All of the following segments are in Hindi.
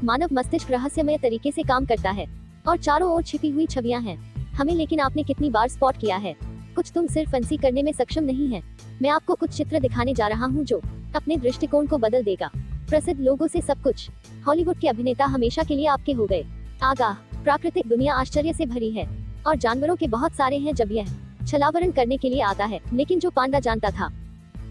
मानव मस्तिष्क रहस्यमय तरीके से काम करता है और चारों ओर छिपी हुई छवियां हैं हमें। लेकिन आपने कितनी बार स्पॉट किया है, कुछ तुम सिर्फ फंसी करने में सक्षम नहीं है। मैं आपको कुछ चित्र दिखाने जा रहा हूँ जो अपने दृष्टिकोण को बदल देगा। प्रसिद्ध लोगों से सब कुछ, हॉलीवुड के अभिनेता हमेशा के लिए आपके हो गए। आगाह, प्राकृतिक दुनिया आश्चर्य से भरी है और जानवरों के बहुत सारे हैं जब यह छलावरण करने के लिए आता है। लेकिन जो पांडा जानता था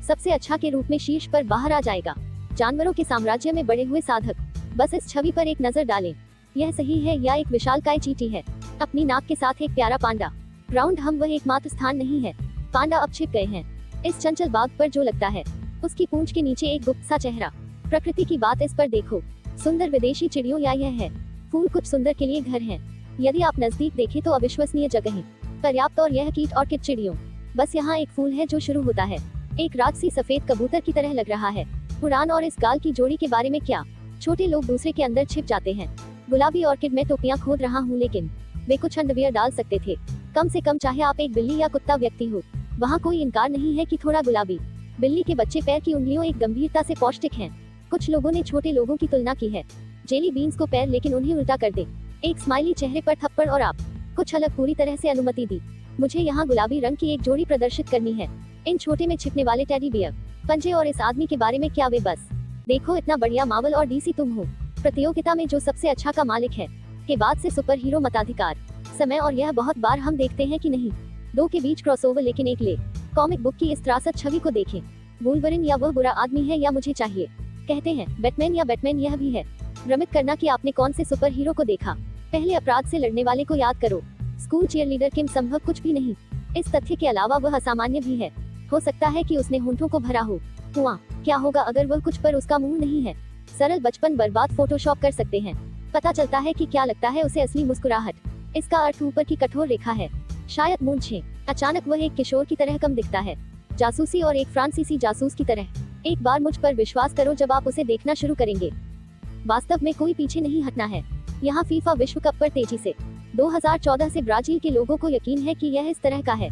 सबसे अच्छा के रूप में शीर्ष पर बाहर आ जाएगा। जानवरों के साम्राज्य में बड़े हुए साधक, बस इस छवि पर एक नजर डालें। यह सही है या एक विशालकाय चींटी है, अपनी नाक के साथ एक प्यारा पांडा। ग्राउंड हम वह एकमात्र स्थान नहीं है। पांडा अब छिप गए हैं इस चंचल बाग पर जो लगता है उसकी पूंछ के नीचे एक गुप्त सा चेहरा। प्रकृति की बात इस पर देखो, सुंदर विदेशी चिड़ियों या यह है फूल कुछ सुंदर के लिए घर हैं। यदि आप नजदीक देखें तो अविश्वसनीय जगह पर्याप्त। और यह कीट ऑर्किड चिड़ियों, बस यहाँ एक फूल है जो शुरू होता है एक राजसी सफेद कबूतर की तरह लग रहा है। उड़ान और इस गाल की जोड़ी के बारे में क्या? छोटे लोग दूसरे के अंदर छिप जाते हैं। गुलाबी ऑर्किड में टोपियां खोद रहा हूँ, लेकिन वे कुछ अंडरवियर डाल सकते थे। कम से कम चाहे आप एक बिल्ली या कुत्ता व्यक्ति हो, वहाँ कोई इनकार नहीं है कि थोड़ा गुलाबी। बिल्ली के बच्चे पैर की उंगलियों एक गंभीरता से पौष्टिक हैं। कुछ लोगों ने छोटे लोगों की तुलना की है जेली बीन्स को पैर, लेकिन उन्हें उल्टा कर दे। एक स्माइली चेहरे पर थप्पड़ और आप कुछ अलग पूरी तरह से अनुमति दी। मुझे यहाँ गुलाबी रंग की एक जोड़ी प्रदर्शित करनी है। इन छोटे में छिपने वाले टेडी बियर, पंजे और इस आदमी के बारे में क्या? वे बस देखो, इतना बढ़िया मार्वल और डीसी तुम हो। प्रतियोगिता में जो सबसे अच्छा का मालिक है के बाद से सुपर हीरो मताधिकार समय। और यह बहुत बार हम देखते हैं कि नहीं, दो के बीच क्रॉसओवर। लेकिन एक ले कॉमिक बुक की इस त्रासद छवि को देखें। वुल्वरिन या वह बुरा आदमी है या मुझे चाहिए कहते हैं बैटमैन या बैटमैन। यह भी है भ्रमित करना कि आपने कौन से सुपर हीरो को देखा। पहले अपराध से लड़ने वाले को याद करो, स्कूल चीयरलीडर किम संभव कुछ भी नहीं। इस तथ्य के अलावा वह असामान्य भी है। हो सकता है कि उसने होंठों को भरा हो। कुआं, क्या होगा अगर वह कुछ पर उसका मुंह नहीं है? सरल बचपन बर्बाद फोटोशॉप कर सकते हैं। पता चलता है कि क्या लगता है उसे असली मुस्कुराहट। इसका अर्थ ऊपर की कठोर रेखा है, शायद मूंछें। अचानक वह एक किशोर की तरह कम दिखता है, जासूसी और एक फ्रांसीसी जासूस की तरह। एक बार मुझ पर विश्वास करो, जब आप उसे देखना शुरू करेंगे वास्तव में कोई पीछे नहीं हटना है। यहाँ फीफा विश्व कप पर तेजी से 2014 से ब्राजील के लोगों को यकीन है कि यह इस तरह का है,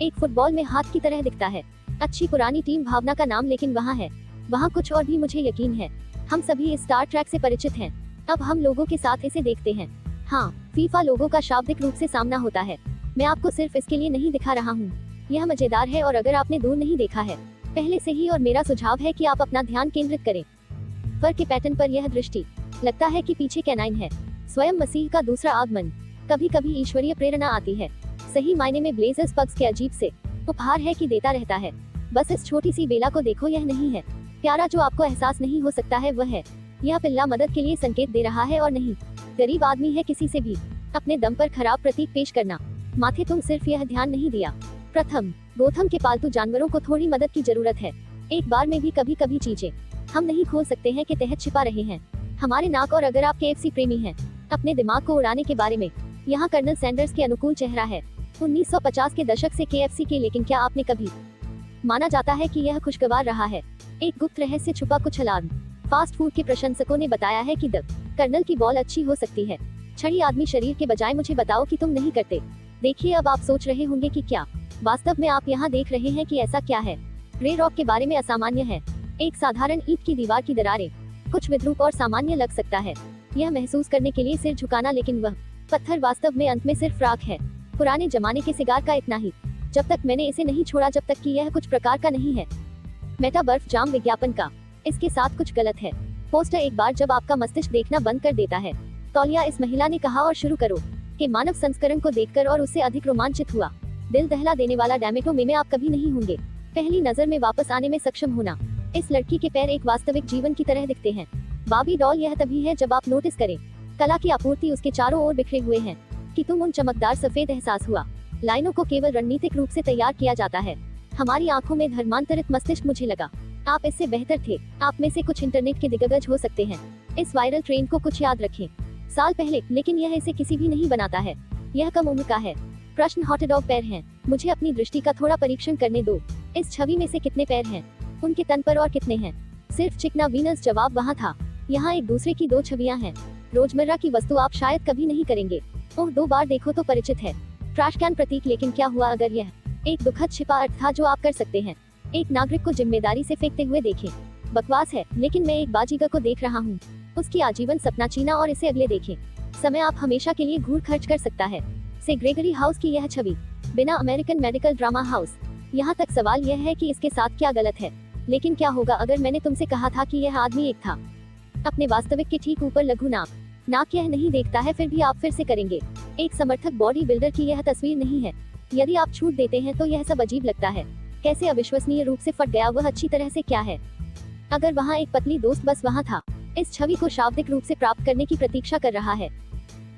एक फुटबॉल में हाथ की तरह दिखता है। अच्छी पुरानी टीम भावना का नाम, लेकिन वहाँ है, वहाँ कुछ और भी मुझे यकीन है। हम सभी इस स्टार ट्रैक से परिचित हैं। अब हम लोगों के साथ इसे देखते हैं। हाँ, फीफा लोगों का शाब्दिक रूप से सामना होता है। मैं आपको सिर्फ इसके लिए नहीं दिखा रहा हूँ, यह मजेदार है। और अगर आपने दूर नहीं देखा है पहले से ही, और मेरा सुझाव है कि आप अपना ध्यान केंद्रित करें फर के पैटर्न पर। यह दृष्टि लगता है कि पीछे कैनाइन है, स्वयं मसीह का दूसरा आगमन। कभी कभी ईश्वरीय प्रेरणा आती है, सही मायने में ब्लेजर्स पग्स के अजीब से उपहार है कि देता रहता है। बस इस छोटी सी बेला को देखो, यह नहीं है प्यारा जो आपको एहसास नहीं हो सकता है, वह है यह पिल्ला मदद के लिए संकेत दे रहा है और नहीं गरीब आदमी है किसी से भी अपने दम पर खराब प्रतीक पेश करना। माथे तुम सिर्फ यह ध्यान नहीं दिया। प्रथम, गोथम के पालतू जानवरों को थोड़ी मदद की जरूरत है। एक बार में भी कभी कभी चीजें हम नहीं खोल सकते हैं के तहत छिपा रहे हैं हमारे नाक। और अगर आप KFC प्रेमी हैं, अपने दिमाग को उड़ाने के बारे में, यहाँ कर्नल सैंडर्स के अनुकूल चेहरा है 1950 के दशक से KFC के। लेकिन क्या आपने कभी माना जाता है कि यह खुशगवार रहा है? एक गुप्त रहस्य छुपा कुछ अलार्म। फास्ट फूड के प्रशंसकों ने बताया है कि द कर्नल की बॉल अच्छी हो सकती है छड़ी आदमी शरीर के बजाय। मुझे बताओ कि तुम नहीं करते। देखिए, अब आप सोच रहे होंगे कि क्या वास्तव में आप यहाँ देख रहे हैं कि ऐसा क्या है? ग्रे रॉक के बारे में असामान्य है, एक साधारण ईंट की दीवार की दरारें, कुछ विद्रूप और सामान्य लग सकता है यह महसूस करने के लिए सिर झुकाना। लेकिन वह पत्थर वास्तव में अंत में सिर्फ राख है, पुराने जमाने के सिगार का इतना ही। जब तक मैंने इसे नहीं छोड़ा, जब तक कि यह कुछ प्रकार का नहीं है मेटा बर्फ जाम विज्ञापन का। इसके साथ कुछ गलत है। पोस्टर एक बार जब आपका मस्तिष्क देखना बंद कर देता है। तौलिया, इस महिला ने कहा, और शुरू करो के मानव संस्करण को देखकर और उससे अधिक रोमांचित हुआ। दिल दहला देने वाला डैमेटो में आप कभी नहीं होंगे। पहली नजर में वापस आने में सक्षम होना। इस लड़की के पैर एक वास्तविक जीवन की तरह दिखते हैं। बाबी डॉल यह तभी है जब आप नोटिस करें कला की आपूर्ति उसके चारों ओर बिखरे हुए हैं कि तुम उन चमकदार सफेद एहसास हुआ। लाइनों को केवल रणनीतिक रूप से तैयार किया जाता है। हमारी आंखों में धर्मांतरित मस्तिष्क। मुझे लगा आप इससे बेहतर थे। आप में से कुछ इंटरनेट के दिग्गज हो सकते हैं। इस वायरल ट्रेंड को कुछ याद रखें साल पहले, लेकिन यह इसे किसी भी नहीं बनाता है। यह कम उम्र का है। प्रश्न, हॉटडॉग पैर हैं? मुझे अपनी दृष्टि का थोड़ा परीक्षण करने दो। इस छवि में से कितने पैर हैं? उनके तन पर और कितने हैं? सिर्फ चिकना वीनस। जवाब वहाँ था। यहाँ एक दूसरे की दो छवियां हैं। रोजमर्रा की वस्तु आप शायद कभी नहीं करेंगे। ओह, 2 बार देखो तो परिचित है। ट्रैश कैन प्रतीक। लेकिन क्या हुआ अगर यह एक दुखद छिपा अर्थ था जो आप कर सकते हैं? एक नागरिक को जिम्मेदारी से फेंकते हुए देखें। बकवास है, लेकिन मैं एक बाजीगर को देख रहा हूँ। उसकी आजीवन सपना चीना और इसे अगले देखें समय आप हमेशा के लिए घूर खर्च कर सकता है। से ग्रेगरी हाउस की यह छवि बिना अमेरिकन मेडिकल ड्रामा हाउस। यहाँ तक सवाल यह है कि इसके साथ क्या गलत है, लेकिन क्या होगा अगर मैंने तुमसे कहा था कि यह आदमी एक था। अपने वास्तविक के ठीक ऊपर लघु नाक यह नहीं देखता है, फिर भी आप फिर से करेंगे। एक समर्थक बॉडी बिल्डर की यह तस्वीर नहीं है। यदि आप छूट देते हैं तो यह सब अजीब लगता है। कैसे अविश्वसनीय रूप से फट गया वह अच्छी तरह से क्या है। अगर वहाँ एक पतली दोस्त बस वहाँ था, इस छवि को शाब्दिक रूप से प्राप्त करने की प्रतीक्षा कर रहा है।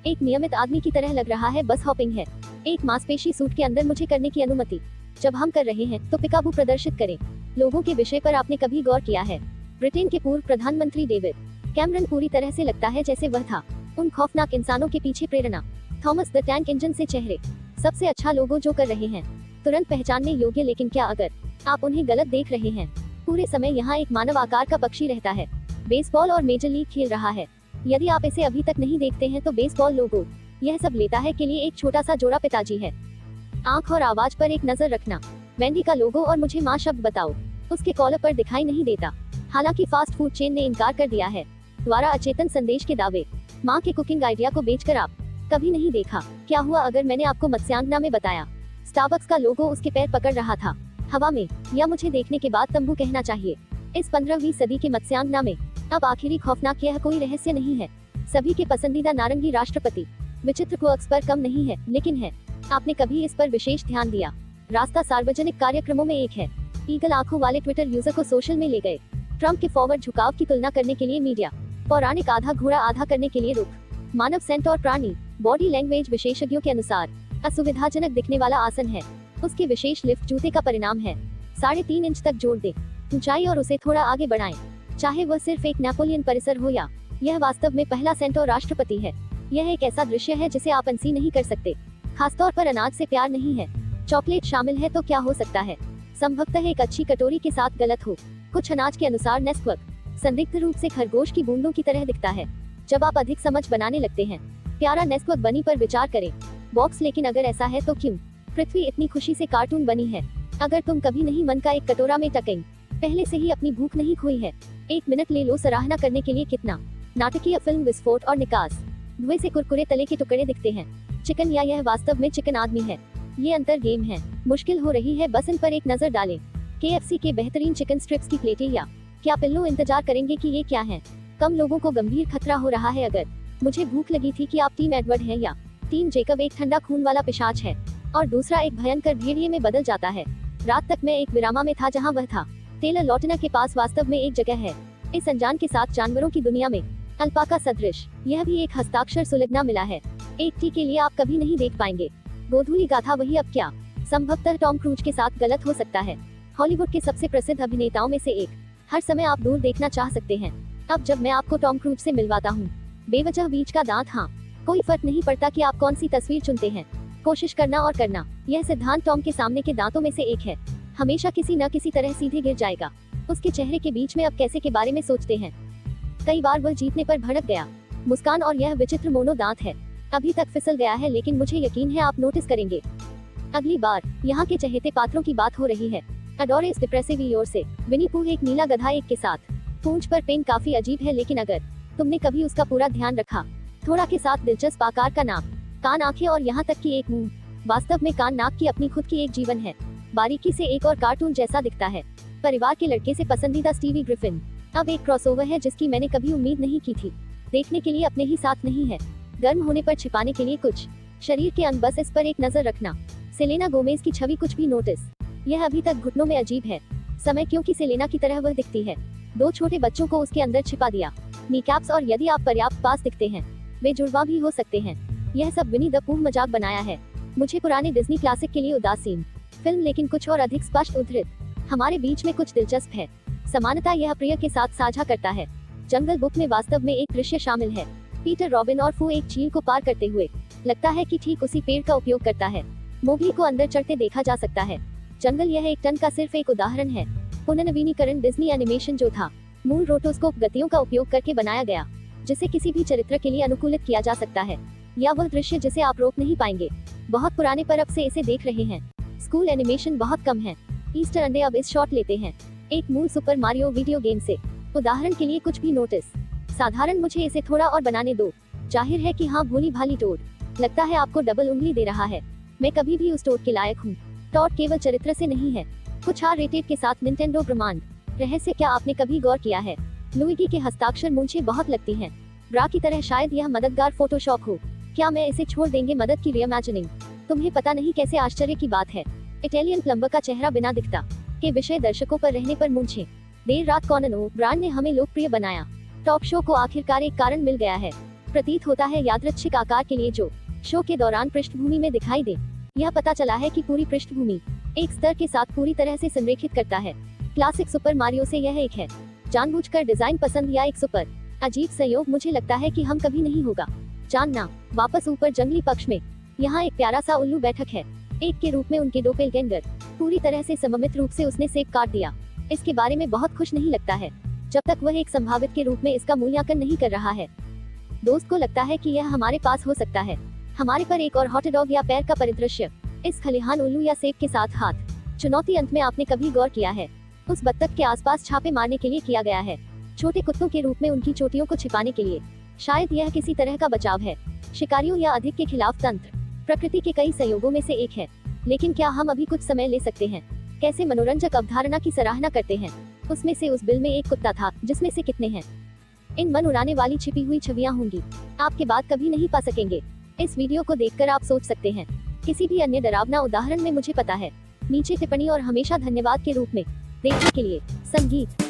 एक नियमित आदमी की तरह लग रहा है, बस हॉपिंग है। एक मांसपेशी सूट के अंदर मुझे करने की अनुमति। जब हम कर रहे हैं तो पिकाबू प्रदर्शित करें। लोगों के विषय पर आपने कभी गौर किया है? ब्रिटेन के पूर्व प्रधानमंत्री डेविड कैमरन पूरी तरह से लगता है जैसे वह था। उन खौफनाक इंसानों के पीछे प्रेरणा। थॉमस द टैंक इंजन से चेहरे सबसे अच्छा लोगों जो कर रहे हैं तुरंत पहचानने योग्य, लेकिन क्या अगर आप उन्हें गलत देख रहे हैं? पूरे समय यहाँ एक मानव आकार का पक्षी रहता है, बेसबॉल और मेजर लीग खेल रहा है। यदि आप इसे अभी तक नहीं देखते हैं तो बेसबॉल लोगो यह सब लेता है के लिए एक छोटा सा जोड़ा पिताजी है। आंख और आवाज पर एक नजर रखना। वेंडी का लोगो और मुझे माँ शब्द बताओ उसके कॉलर पर दिखाई नहीं देता। हालांकि फास्ट फूड चेन ने इनकार कर दिया है। द्वारा अचेतन संदेश के दावे। माँ के कुकिंग आइडिया को बेचकर आप कभी नहीं देखा। क्या हुआ अगर मैंने आपको मत्स्यांगना में बताया? स्टारबक्स का लोगो उसके पैर पकड़ रहा था हवा में, या मुझे देखने के बाद तंबू कहना चाहिए। इस 15वीं सदी के मत्स्यांगना में अब आखिरी खौफनाक यह कोई रहस्य नहीं है। सभी के पसंदीदा नारंगी राष्ट्रपति विचित्र को अक्स पर कम नहीं है, लेकिन है। आपने कभी इस पर विशेष ध्यान दिया? रास्ता सार्वजनिक कार्यक्रमों में एक है। ईगल आंखों वाले ट्विटर यूजर को सोशल में ले गए। ट्रंप के फॉरवर्ड झुकाव की तुलना करने के लिए मीडिया। पौराणिक आधा घोड़ा आधा करने के लिए रुख। मानव सेंट और प्राणी बॉडी लैंग्वेज विशेषज्ञों के अनुसार असुविधाजनक दिखने वाला आसन है। उसके विशेष लिफ्ट जूते का परिणाम है। 3.5 इंच तक जोड़ दे ऊंचाई और उसे थोड़ा आगे बढ़ाएं, चाहे वह सिर्फ एक नेपोलियन परिसर हो या यह वास्तव में पहला सेंटोर राष्ट्रपति है। यह एक ऐसा दृश्य है जिसे आप अनसी नहीं कर सकते। खासतौर पर अनाज से प्यार नहीं है। चॉकलेट शामिल है तो क्या हो सकता है? संभवतः एक अच्छी कटोरी के साथ गलत हो। कुछ अनाज के अनुसार नेस्क्विक संदिग्ध रूप से खरगोश की बूंदों की तरह दिखता है। जब आप अधिक समझ बनाने लगते हैं, प्यारा नेस्क्विक बनी पर विचार करें। बॉक्स, लेकिन अगर ऐसा है तो क्यों? पृथ्वी इतनी खुशी से कार्टून बनी है। अगर तुम कभी नहीं मन का एक कटोरा में टकें, पहले से ही अपनी भूख नहीं खोई है। 1 मिनट ले लो सराहना करने के लिए। कितना नाटकीय फिल्म विस्फोट और निकास। धुएं से कुरकुरे तले के टुकड़े दिखते हैं। चिकन या यह वास्तव में चिकन आदमी है? ये अंतर गेम है। मुश्किल हो रही है, बस इन पर एक नजर डालें। KFC के बेहतरीन चिकन स्ट्रिप्स की प्लेटें, या क्या पिल्लू इंतजार करेंगे कि ये क्या है? कम लोगों को गंभीर खतरा हो रहा है। अगर मुझे भूख लगी थी कि आप टीम एडवर्ड हैं या टीम जेकब एक ठंडा खून वाला पिशाच है और दूसरा एक भयंकर भेड़िए में बदल जाता है। रात तक मैं एक विरामा में था जहां वह था। टेलर लॉटना के पास वास्तव में एक जगह है इस अनजान के साथ जानवरों की दुनिया में। अल्पाका सदृश यह भी एक हस्ताक्षर सुलगना मिला है। एक टी के लिए आप कभी नहीं देख पाएंगे। गोधूली गाथा वही। अब क्या संभवतः टॉम क्रूज के साथ गलत हो सकता है? हॉलीवुड के सबसे प्रसिद्ध अभिनेताओं में से एक। हर समय आप दूर देखना चाह सकते हैं। अब जब मैं आपको टॉम क्रूज से मिलवाता हूँ, बेवजह बीच का दांत, हाँ, कोई फर्क नहीं पड़ता कि आप कौन सी तस्वीर चुनते हैं। कोशिश करना और करना, यह सिद्धांत टॉम के सामने के दांतों में से एक है। हमेशा किसी न किसी तरह सीधे गिर जाएगा। उसके चेहरे के बीच में अब कैसे के बारे में सोचते हैं। कई बार वह जीतने पर भड़क गया। मुस्कान और यह विचित्र मोनो दांत है। अभी तक फिसल गया है, लेकिन मुझे यकीन है आप नोटिस करेंगे। अगली बार यहाँ के चहेते पात्रों की बात हो रही है। अडोर इस डिप्रेसिव योर से विनी पूह एक नीला गधा एक के साथ। पूंछ पर पेन काफी अजीब है, लेकिन अगर तुमने कभी उसका पूरा ध्यान रखा, थोड़ा के साथ दिलचस्प आकार का नाक, कान, आंखें और यहाँ तक कि एक मुंह। वास्तव में कान नाक की अपनी खुद की एक जीवन है। बारीकी से एक और कार्टून जैसा दिखता है। परिवार के लड़के से पसंदीदा स्टीवी ग्रिफिन अब एक क्रॉसओवर है जिसकी मैंने कभी उम्मीद नहीं की थी। देखने के लिए अपने ही साथ नहीं है, गर्म होने पर छिपाने के लिए कुछ शरीर के अंग। बस इस पर एक नजर रखना। सेलेना गोमेज की छवि कुछ भी नोटिस? यह अभी तक घुटनों में अजीब है। समय क्योंकि सेलेना की तरह वह दिखती है। 2 छोटे बच्चों को उसके अंदर छिपा दिया। नीकैप्स, और यदि आप पर्याप्त पास दिखते हैं, वे जुड़वा भी हो सकते हैं। यह सब विनी द पूह मजाक बनाया है। मुझे पुराने डिज्नी क्लासिक के लिए उदासीन फिल्म, लेकिन कुछ और अधिक स्पष्ट उद्धृत। हमारे बीच में कुछ दिलचस्प है। समानता यह प्रिय के साथ साझा करता है। जंगल बुक में वास्तव में एक दृश्य शामिल है। पीटर रॉबिन और फू एक झील को पार करते हुए, लगता है कि ठीक उसी पेड़ का उपयोग करता है। मोगली को अंदर चढ़ते देखा जा सकता है। जंगल यह एक टन का सिर्फ एक उदाहरण है। पुनर्नवीनीकरण डिज्नी एनिमेशन जो था, मूल रोटोस्कोप गतियों का उपयोग करके बनाया गया, जिसे किसी भी चरित्र के लिए अनुकूलित किया जा सकता है, या वह दृश्य जिसे आप रोक नहीं पाएंगे। बहुत पुराने पर अब से इसे देख रहे हैं। स्कूल एनिमेशन बहुत कम है। ईस्टर अंडे अब इस शॉट लेते हैं एक मूल सुपर मारियो वीडियो गेम से। उदाहरण के लिए कुछ भी नोटिस? साधारण, मुझे इसे थोड़ा और बनाने दो। जाहिर है कि हाँ, भोली भाली टोड। लगता है आपको डबल उंगली दे रहा है। मैं कभी भी उस टोड के लायक हूँ। टॉड केवल चरित्र से नहीं है, कुछ आर रेटेड के साथ निंटेंडो ब्रह्मांड। रहस्य क्या आपने कभी गौर किया है? लुइगी के हस्ताक्षर मुझे बहुत लगती हैं। ब्रा की तरह शायद यह मददगार फोटोशॉप हो। क्या मैं इसे छोड़ देंगे मदद की रीइमेजिनिंग? तुम्हें पता नहीं कैसे आश्चर्य की बात है। इटालियन प्लम्बर का चेहरा बिना दिखता के विषय दर्शकों पर रहने पर मूंछें। देर रात कॉनन ओ ब्रांड ने हमें लोकप्रिय बनाया। टॉक शो को आखिरकार एक कारण मिल गया है। प्रतीत होता है यादृच्छिक आकार के लिए जो शो के दौरान पृष्ठभूमि में दिखाई दे। यह पता चला है कि पूरी पृष्ठभूमि एक स्तर के साथ पूरी तरह से संरेखित करता है। क्लासिक सुपर मारियो से यह एक है। जानबूझकर डिजाइन पसंद या एक सुपर अजीब संयोग, मुझे लगता है कि हम कभी नहीं होगा जानना। वापस ऊपर जंगली पक्ष में यहाँ एक प्यारा सा उल्लू बैठक है। एक के रूप में उनके डोपेलगैंगर। पूरी तरह से सममित रूप से उसने सेब काट दिया। इसके बारे में बहुत खुश नहीं लगता है जब तक वह एक संभावित के रूप में इसका मूल्यांकन नहीं कर रहा है। दोस्त को लगता है कि यह हमारे पास हो सकता है। हमारे पर एक और हॉटडॉग या पैर का परिदृश्य। इस खलिहान उल्लू या सेब के साथ हाथ। चुनौती अंत में आपने कभी गौर किया है? उस बत्तख के आसपास छापे मारने के लिए किया गया है। छोटे कुत्तों के रूप में उनकी चोटियों को छिपाने के लिए। शायद यह किसी तरह का बचाव है, शिकारियों या अधिक के खिलाफ तंत्र। प्रकृति के कई संयोगों में से एक है। लेकिन क्या हम अभी कुछ समय ले सकते हैं? कैसे मनोरंजक अवधारणा की सराहना करते हैं। उसमें से उस बिल में एक कुत्ता था, जिसमें से कितने हैं? इन मन उड़ाने वाली छिपी हुई छवियां होंगी। आपके बाद कभी नहीं पा सकेंगे। इस वीडियो को देखकर आप सोच सकते हैं। किसी भी अन्य डरावना उदाहरण में मुझे पता है। नीचे टिप्पणी और हमेशा धन्यवाद के रूप में देखने के लिए। संगीत।